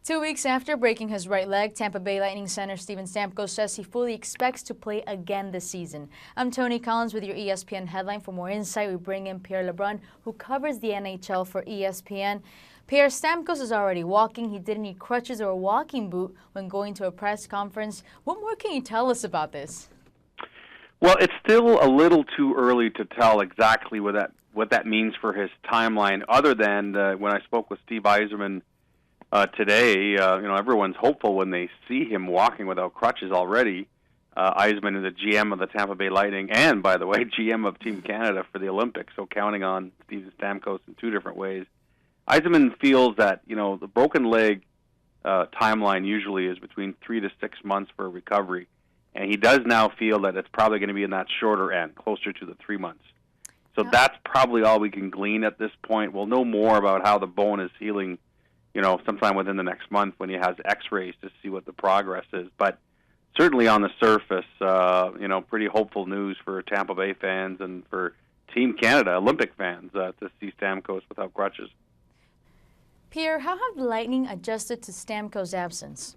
2 weeks after breaking his right leg, Tampa Bay Lightning center Steven Stamkos says he fully expects to play again this season. I'm Tony Collins with your ESPN headline. For more insight, we bring in Pierre LeBrun, who covers the NHL for ESPN. Pierre, Stamkos is already walking. He didn't need crutches or a walking boot when going to a press conference. What more can you tell us about this? Well, it's still a little too early to tell exactly what that means for his timeline, other than when I spoke with Steve Yzerman today, everyone's hopeful when they see him walking without crutches already. Yzerman is the GM of the Tampa Bay Lightning and, by the way, GM of Team Canada for the Olympics, so counting on Steven Stamkos in two different ways. Yzerman feels that, the broken leg timeline usually is between 3 to 6 months for recovery, and he does now feel that it's probably going to be in that shorter end, closer to the 3 months. So that's probably all we can glean at this point. We'll know more about how the bone is healing sometime within the next month when he has x-rays to see what the progress is. But certainly on the surface, pretty hopeful news for Tampa Bay fans and for Team Canada, Olympic fans, to see Stamkos without crutches. Pierre, how have the Lightning adjusted to Stamkos' absence?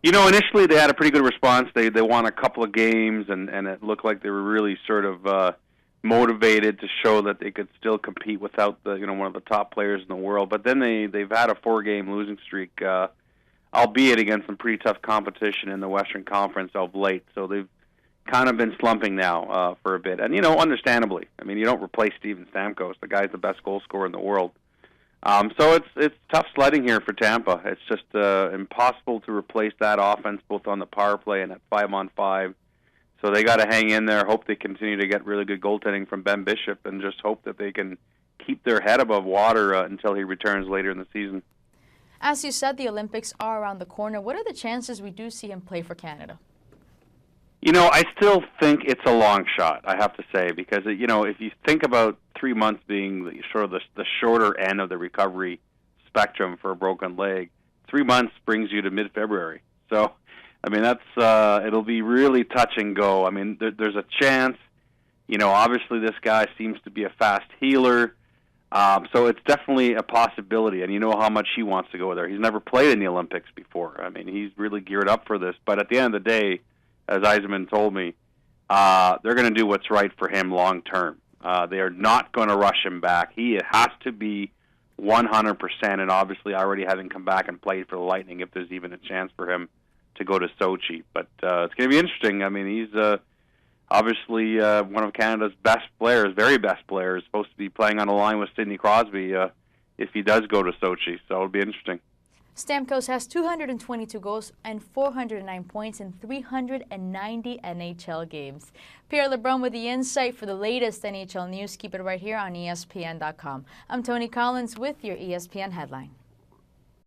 Initially they had a pretty good response. They won a couple of games, and it looked like they were really sort of motivated to show that they could still compete without the one of the top players in the world. But then they've had a 4-game losing streak, albeit against some pretty tough competition in the Western Conference of late. So they've kind of been slumping now for a bit, and understandably. I mean, you don't replace Steven Stamkos. The guy's the best goal scorer in the world. So it's tough sledding here for Tampa. It's just impossible to replace that offense both on the power play and at 5-on-5. So they got to hang in there, hope they continue to get really good goaltending from Ben Bishop, and just hope that they can keep their head above water until he returns later in the season. As you said, the Olympics are around the corner. What are the chances we do see him play for Canada? I still think it's a long shot, I have to say, because, if you think about 3 months being the shorter end of the recovery spectrum for a broken leg, 3 months brings you to mid-February. So, that's it'll be really touch and go. There's a chance. Obviously this guy seems to be a fast healer, so it's definitely a possibility. And you know how much he wants to go there. He's never played in the Olympics before. He's really geared up for this. But at the end of the day, as Yzerman told me, they're going to do what's right for him long term. They are not going to rush him back. He has to be 100%, and obviously already having come back and played for the Lightning, if there's even a chance for him to go to Sochi. But it's going to be interesting. He's obviously one of Canada's best players, very best players, supposed to be playing on a line with Sidney Crosby if he does go to Sochi. So it'll be interesting. Stamkos has 222 goals and 409 points in 390 NHL games. Pierre LeBrun with the insight for the latest NHL news. Keep it right here on ESPN.com. I'm Tony Collins with your ESPN headline.